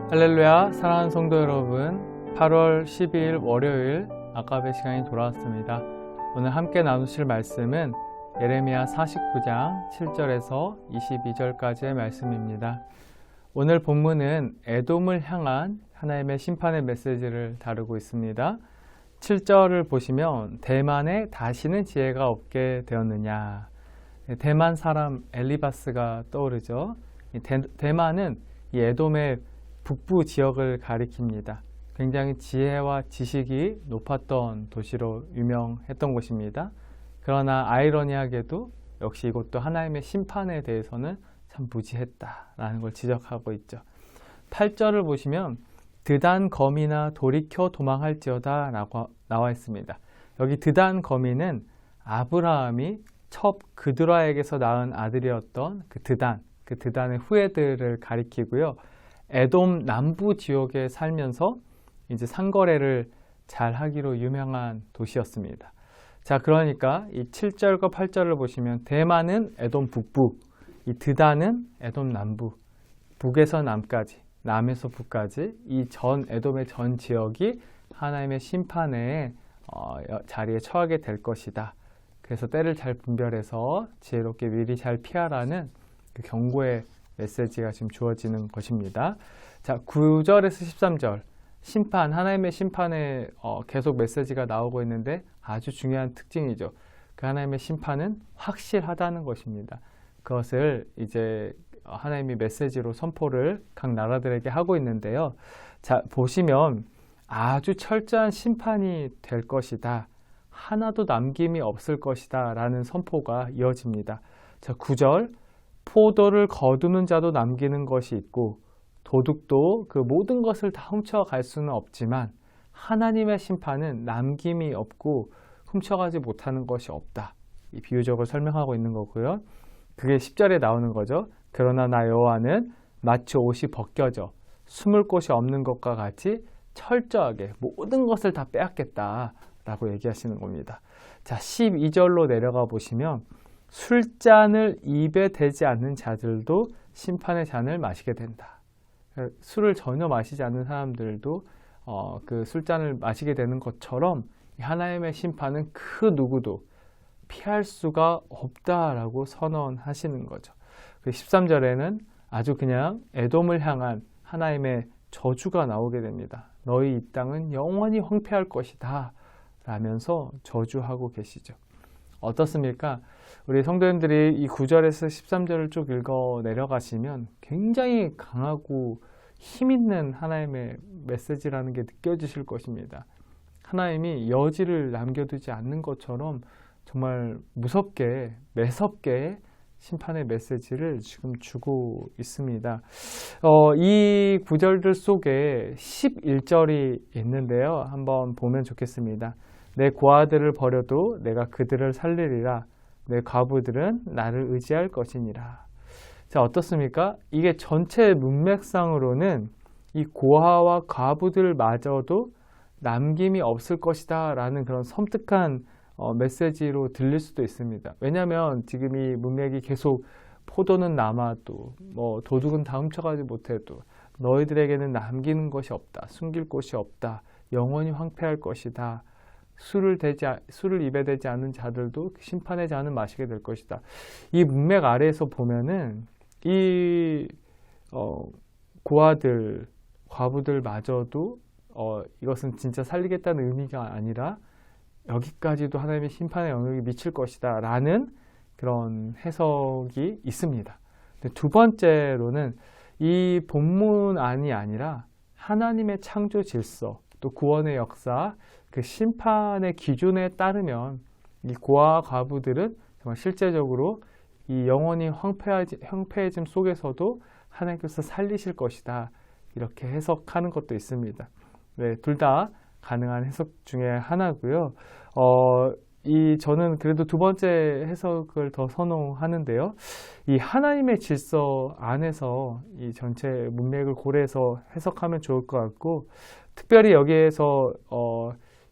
할렐루야, 사랑하는 성도 여러분, 8월 12일 월요일 아까의 시간이 돌아왔습니다. 오늘 함께 나누실 말씀은 예레미야 49장 7절에서 22절까지의 말씀입니다. 오늘 본문은 에돔을 향한 하나님의 심판의 메시지를 다루고 있습니다. 7절을 보시면 대만에 다시는 지혜가 없게 되었느냐. 대만 사람 엘리바스가 떠오르죠. 대만은 이 에돔의 북부 지역을 가리킵니다. 굉장히 지혜와 지식이 높았던 도시로 유명했던 곳입니다. 그러나 아이러니하게도 역시 이것도 하나님의 심판에 대해서는 참 무지했다라는 걸 지적하고 있죠. 8절을 보시면 드단 거미나 돌이켜 도망할지어다 라고 나와 있습니다. 여기 드단 거미는 아브라함이 첩 그드라에게서 낳은 아들이었던 그 드단의 후예들을 가리키고요. 에돔 남부 지역에 살면서 이제 상거래를 잘 하기로 유명한 도시였습니다. 자, 그러니까 이 7절과 8절을 보시면 대만은 에돔 북부, 이 드단은 에돔 남부, 북에서 남까지, 남에서 북까지 이 전 에돔의 전 지역이 하나님의 심판의 자리에 처하게 될 것이다. 그래서 때를 잘 분별해서 지혜롭게 미리 잘 피하라는 그 경고의 메시지가 지금 주어지는 것입니다. 자, 9절에서 13절 심판, 하나님의 심판에 계속 메시지가 나오고 있는데 아주 중요한 특징이죠. 그 하나님의 심판은 확실하다는 것입니다. 그것을 이제 하나님이 메시지로 선포를 각 나라들에게 하고 있는데요. 자, 보시면 아주 철저한 심판이 될 것이다. 하나도 남김이 없을 것이다 라는 선포가 이어집니다. 자, 9절 포도를 거두는 자도 남기는 것이 있고 도둑도 그 모든 것을 다 훔쳐갈 수는 없지만 하나님의 심판은 남김이 없고 훔쳐가지 못하는 것이 없다. 이 비유적으로 설명하고 있는 거고요. 그게 10절에 나오는 거죠. 그러나 나 여호와는 마치 옷이 벗겨져 숨을 곳이 없는 것과 같이 철저하게 모든 것을 다 빼앗겠다라고 얘기하시는 겁니다. 자, 12절로 내려가 보시면 술잔을 입에 대지 않는 자들도 심판의 잔을 마시게 된다. 술을 전혀 마시지 않는 사람들도 그 술잔을 마시게 되는 것처럼 하나님의 심판은 그 누구도 피할 수가 없다라고 선언하시는 거죠. 13절에는 아주 그냥 에돔을 향한 하나님의 저주가 나오게 됩니다. 너희 이 땅은 영원히 황폐할 것이다 라면서 저주하고 계시죠. 어떻습니까? 우리 성도님들이 이 9절에서 13절을 쭉 읽어 내려가시면 굉장히 강하고 힘있는 하나님의 메시지라는 게 느껴지실 것입니다. 하나님이 여지를 남겨두지 않는 것처럼 정말 무섭게, 매섭게 심판의 메시지를 지금 주고 있습니다. 이 구절들 속에 11절이 있는데요. 한번 보면 좋겠습니다. 내 고아들을 버려도 내가 그들을 살리리라. 내 과부들은 나를 의지할 것이니라. 자, 어떻습니까? 이게 전체 문맥상으로는 이 고아와 과부들마저도 남김이 없을 것이다 라는 그런 섬뜩한 메시지로 들릴 수도 있습니다. 왜냐하면 지금 이 문맥이 계속 포도는 남아도 도둑은 다 훔쳐가지 못해도 너희들에게는 남기는 것이 없다. 숨길 곳이 없다. 영원히 황폐할 것이다. 술을 입에 대지 않는 자들도 심판의 잔을 마시게 될 것이다. 이 문맥 아래에서 보면은 이 고아들, 과부들마저도 이것은 진짜 살리겠다는 의미가 아니라 여기까지도 하나님의 심판의 영역이 미칠 것이다 라는 그런 해석이 있습니다. 근데 두 번째로는 이 본문안이 아니라 하나님의 창조 질서, 또 구원의 역사, 그 심판의 기준에 따르면 이 고아와 과부들은 정말 실제적으로 이 영원히 황폐해짐 속에서도 하나님께서 살리실 것이다. 이렇게 해석하는 것도 있습니다. 네, 둘 다 가능한 해석 중에 하나고요. 저는 그래도 두 번째 해석을 더 선호하는데요. 이 하나님의 질서 안에서 이 전체 문맥을 고려해서 해석하면 좋을 것 같고, 특별히 여기에서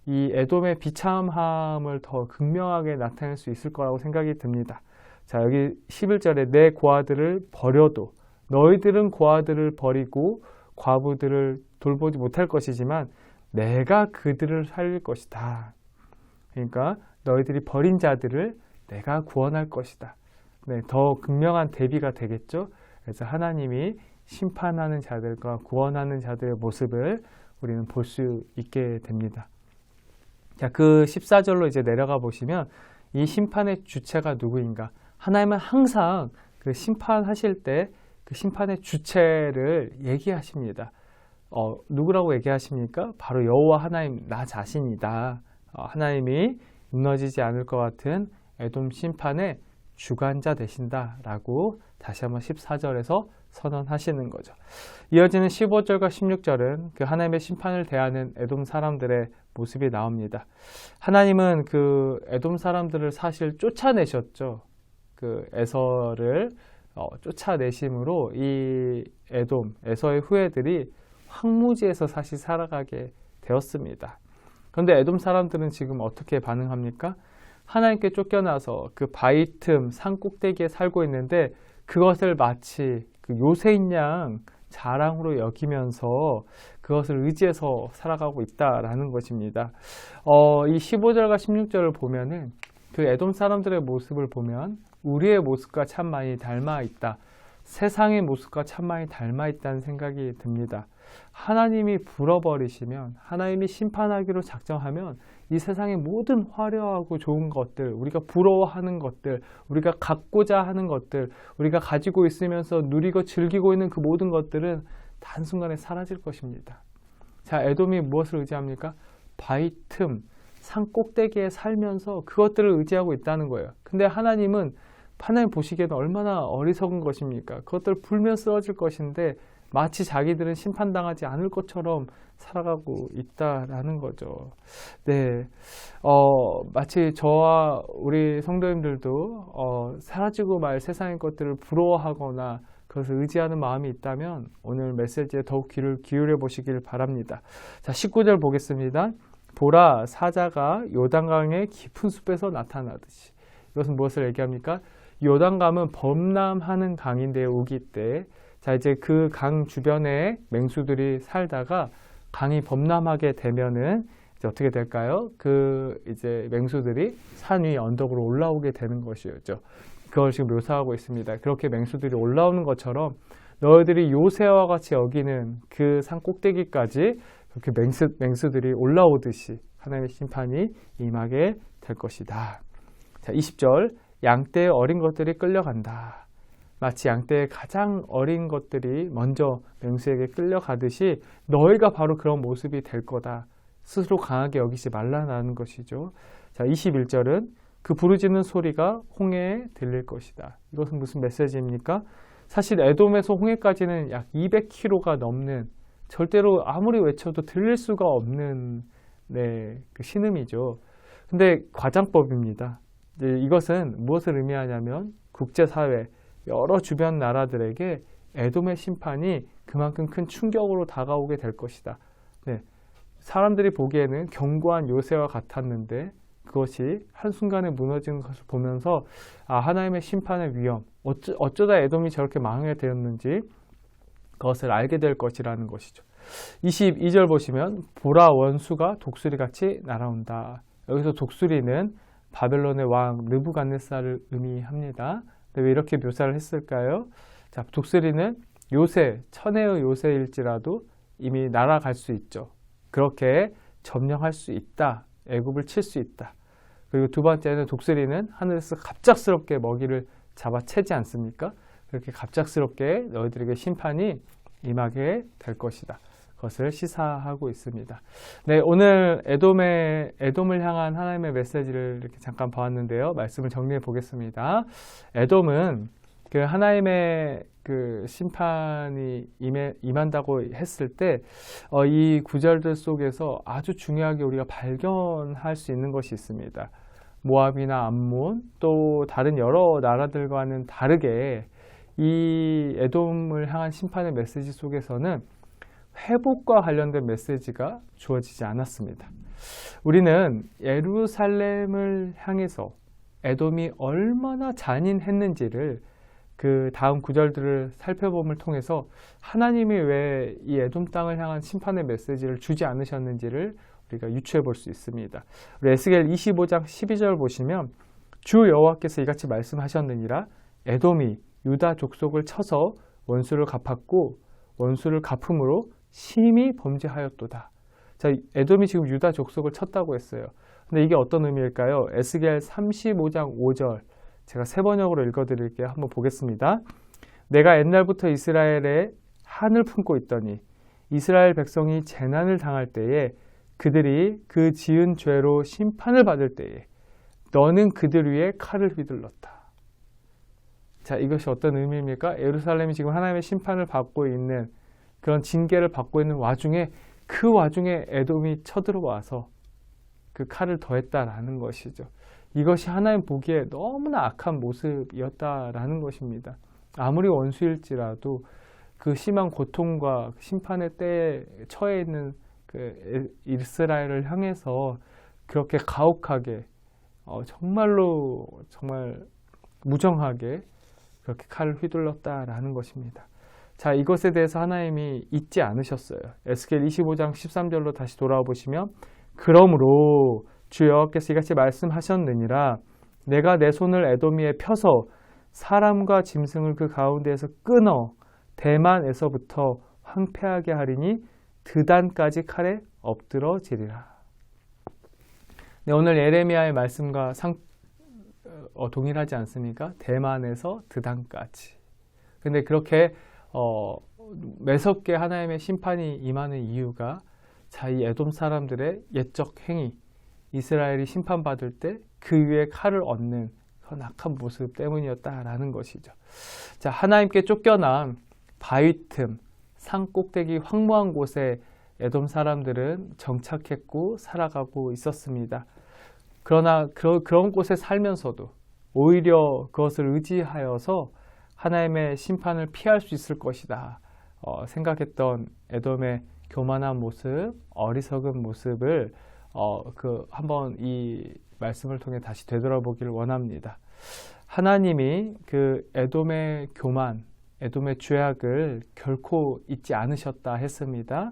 이 에돔의 비참함을 더 극명하게 나타낼 수 있을 거라고 생각이 듭니다. 자, 여기 11절에 내 고아들을 버려도 너희들은 고아들을 버리고 과부들을 돌보지 못할 것이지만 내가 그들을 살릴 것이다. 그러니까 너희들이 버린 자들을 내가 구원할 것이다. 네, 더 극명한 대비가 되겠죠. 그래서 하나님이 심판하는 자들과 구원하는 자들의 모습을 우리는 볼 수 있게 됩니다. 자, 그 14절로 이제 내려가 보시면 이 심판의 주체가 누구인가? 하나님은 항상 그 심판하실 때 그 심판의 주체를 얘기하십니다. 누구라고 얘기하십니까? 바로 여호와 하나님 나 자신이다. 하나님이 무너지지 않을 것 같은 에돔 심판의 주관자 되신다라고 다시 한번 14절에서 선언하시는 거죠. 이어지는 15절과 16절은 그 하나님의 심판을 대하는 에돔 사람들의 모습이 나옵니다. 하나님은 그 에돔 사람들을 사실 쫓아내셨죠. 그 에서를 쫓아내심으로 이 에돔, 에서의 후예들이 황무지에서 사실 살아가게 되었습니다. 그런데 에돔 사람들은 지금 어떻게 반응합니까? 하나님께 쫓겨나서 그 바위 틈 산 꼭대기에 살고 있는데 그것을 마치 그 요새인 양 자랑으로 여기면서 그것을 의지해서 살아가고 있다라는 것입니다. 이 15절과 16절을 보면은 그 에돔 사람들의 모습을 보면 우리의 모습과 참 많이 닮아 있다. 세상의 모습과 참 많이 닮아 있다는 생각이 듭니다. 하나님이 불어버리시면, 하나님이 심판하기로 작정하면 이 세상의 모든 화려하고 좋은 것들, 우리가 부러워하는 것들, 우리가 갖고자 하는 것들, 우리가 가지고 있으면서 누리고 즐기고 있는 그 모든 것들은 단순간에 사라질 것입니다. 자, 에돔이 무엇을 의지합니까? 바위 틈, 산 꼭대기에 살면서 그것들을 의지하고 있다는 거예요. 근데 하나님 보시기에는 얼마나 어리석은 것입니까? 그것들 불면 쓰러질 것인데 마치 자기들은 심판당하지 않을 것처럼 살아가고 있다라는 거죠. 네, 마치 저와 우리 성도님들도 사라지고 말 세상의 것들을 부러워하거나 그것을 의지하는 마음이 있다면 오늘 메시지에 더욱 귀를 기울여 보시길 바랍니다. 자, 19절 보겠습니다. 보라, 사자가 요단강의 깊은 숲에서 나타나듯이. 이것은 무엇을 얘기합니까? 요단강은 범람하는 강인데 우기 때, 자, 이제 그 강 주변에 맹수들이 살다가 강이 범람하게 되면은 이제 어떻게 될까요? 이제 맹수들이 산 위 언덕으로 올라오게 되는 것이었죠. 그걸 지금 묘사하고 있습니다. 그렇게 맹수들이 올라오는 것처럼 너희들이 요새와 같이 여기는 그 산 꼭대기까지 그렇게 맹수들이 올라오듯이 하나님의 심판이 임하게 될 것이다. 자, 20절. 양떼의 어린 것들이 끌려간다. 마치 양떼의 가장 어린 것들이 먼저 맹수에게 끌려가듯이 너희가 바로 그런 모습이 될 거다. 스스로 강하게 여기지 말라는 것이죠. 자, 21절은 그 부르짖는 소리가 홍해에 들릴 것이다. 이것은 무슨 메시지입니까? 사실 에돔에서 홍해까지는 약 200km가 넘는, 절대로 아무리 외쳐도 들릴 수가 없는 그 신음이죠. 근데 과장법입니다. 이것은 무엇을 의미하냐면 국제사회, 여러 주변 나라들에게 에돔의 심판이 그만큼 큰 충격으로 다가오게 될 것이다. 네, 사람들이 보기에는 견고한 요새와 같았는데 그것이 한순간에 무너진 것을 보면서 하나님의 심판의 위험, 어쩌다 에돔이 저렇게 망하게 되었는지 그것을 알게 될 것이라는 것이죠. 22절 보시면 보라, 원수가 독수리같이 날아온다. 여기서 독수리는 바벨론의 왕 느부갓네살을 의미합니다. 왜 이렇게 묘사를 했을까요? 자, 독수리는 요새, 천혜의 요새일지라도 이미 날아갈 수 있죠. 그렇게 점령할 수 있다. 애굽을 칠 수 있다. 그리고 두 번째는 독수리는 하늘에서 갑작스럽게 먹이를 잡아채지 않습니까? 그렇게 갑작스럽게 너희들에게 심판이 임하게 될 것이다. 것을 시사하고 있습니다. 네, 오늘 에돔을 향한 하나님의 메시지를 이렇게 잠깐 보았는데요. 말씀을 정리해 보겠습니다. 에돔은 그 하나님의 그 심판이 임한다고 했을 때 이 구절들 속에서 아주 중요하게 우리가 발견할 수 있는 것이 있습니다. 모압이나 암몬 또 다른 여러 나라들과는 다르게 이 에돔을 향한 심판의 메시지 속에서는 회복과 관련된 메시지가 주어지지 않았습니다. 우리는 예루살렘을 향해서 에돔이 얼마나 잔인했는지를 그 다음 구절들을 살펴봄을 통해서 하나님이 왜 이 에돔 땅을 향한 심판의 메시지를 주지 않으셨는지를 우리가 유추해 볼 수 있습니다. 우리 에스겔 25장 12절 보시면 주 여호와께서 이같이 말씀하셨느니라. 에돔이 유다 족속을 쳐서 원수를 갚았고 원수를 갚음으로 심히 범죄하였도다. 자, 에돔이 지금 유다 족속을 쳤다고 했어요. 근데 이게 어떤 의미일까요? 에스겔 35장 5절 제가 세 번역으로 읽어드릴게요. 한번 보겠습니다. 내가 옛날부터 이스라엘에 한을 품고 있더니 이스라엘 백성이 재난을 당할 때에 그들이 그 지은 죄로 심판을 받을 때에 너는 그들 위에 칼을 휘둘렀다. 자, 이것이 어떤 의미입니까? 예루살렘이 지금 하나님의 심판을 받고 있는 그런 징계를 받고 있는 와중에 그 와중에 에돔이 쳐들어와서 그 칼을 더했다라는 것이죠. 이것이 하나님 보기에 너무나 악한 모습이었다라는 것입니다. 아무리 원수일지라도 그 심한 고통과 심판의 때에 처해 있는 그 이스라엘을 향해서 그렇게 가혹하게 정말로 정말 무정하게 그렇게 칼을 휘둘렀다라는 것입니다. 자, 이것에 대해서 하나님이 잊지 않으셨어요. 에스겔 25장 13절로 다시 돌아와 보시면 그러므로 주 여호와께서 이같이 말씀하셨느니라. 내가 내 손을 에돔 위에 펴서 사람과 짐승을 그 가운데에서 끊어 대만에서부터 황폐하게 하리니 드단까지 칼에 엎드러지리라. 네, 오늘 예레미야의 말씀과 동일하지 않습니까? 대만에서 드단까지. 근데 그렇게 매섭게 하나님의 심판이 임하는 이유가 자, 이 에돔 사람들의 옛적 행위, 이스라엘이 심판받을 때 그 위에 칼을 얹는 그런 악한 모습 때문이었다라는 것이죠. 자, 하나님께 쫓겨난 바위 틈, 산 꼭대기 황무한 곳에 에돔 사람들은 정착했고 살아가고 있었습니다. 그러나 그런 곳에 살면서도 오히려 그것을 의지하여서 하나님의 심판을 피할 수 있을 것이다 생각했던 에돔의 교만한 모습, 어리석은 모습을 한번 이 말씀을 통해 다시 되돌아보기를 원합니다. 하나님이 그 에돔의 교만, 에돔의 죄악을 결코 잊지 않으셨다 했습니다.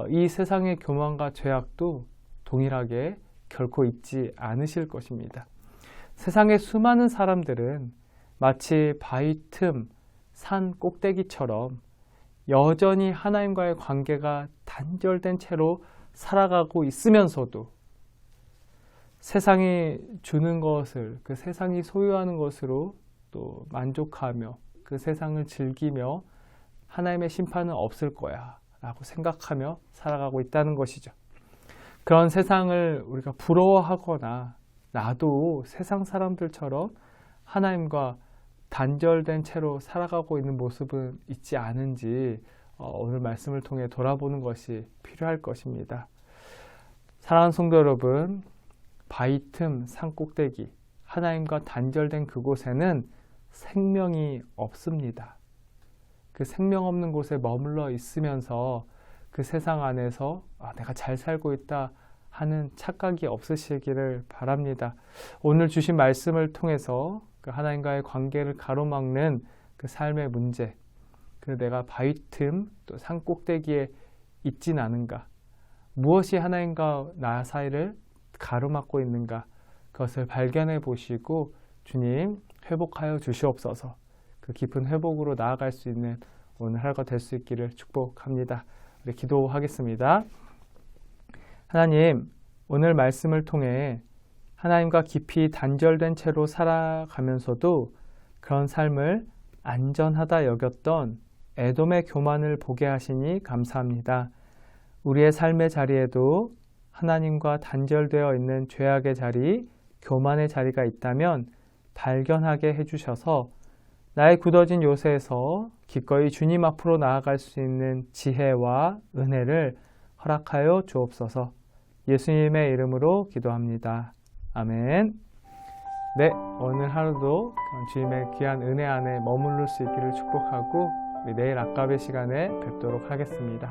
이 세상의 교만과 죄악도 동일하게 결코 잊지 않으실 것입니다. 세상의 수많은 사람들은 마치 바위 틈, 산 꼭대기처럼 여전히 하나님과의 관계가 단절된 채로 살아가고 있으면서도 세상이 주는 것을, 그 세상이 소유하는 것으로 또 만족하며 그 세상을 즐기며 하나님의 심판은 없을 거야 라고 생각하며 살아가고 있다는 것이죠. 그런 세상을 우리가 부러워하거나 나도 세상 사람들처럼 하나님과 단절된 채로 살아가고 있는 모습은 있지 않은지 오늘 말씀을 통해 돌아보는 것이 필요할 것입니다. 사랑하는 성도 여러분, 바위 틈, 산 꼭대기, 하나님과 단절된 그곳에는 생명이 없습니다. 그 생명 없는 곳에 머물러 있으면서 그 세상 안에서 내가 잘 살고 있다 하는 착각이 없으시기를 바랍니다. 오늘 주신 말씀을 통해서 그 하나님과의 관계를 가로막는 그 삶의 문제, 그 내가 바위 틈, 또 산 꼭대기에 있진 않은가, 무엇이 하나님과 나 사이를 가로막고 있는가, 그것을 발견해 보시고 주님 회복하여 주시옵소서. 그 깊은 회복으로 나아갈 수 있는 오늘 하루가 될 수 있기를 축복합니다. 우리 기도하겠습니다. 하나님, 오늘 말씀을 통해 하나님과 깊이 단절된 채로 살아가면서도 그런 삶을 안전하다 여겼던 에돔의 교만을 보게 하시니 감사합니다. 우리의 삶의 자리에도 하나님과 단절되어 있는 죄악의 자리, 교만의 자리가 있다면 발견하게 해주셔서 나의 굳어진 요새에서 기꺼이 주님 앞으로 나아갈 수 있는 지혜와 은혜를 허락하여 주옵소서. 예수님의 이름으로 기도합니다. 아멘. 네, 오늘 하루도 주님의 귀한 은혜 안에 머무를 수 있기를 축복하고 우리 내일 아까의 시간에 뵙도록 하겠습니다.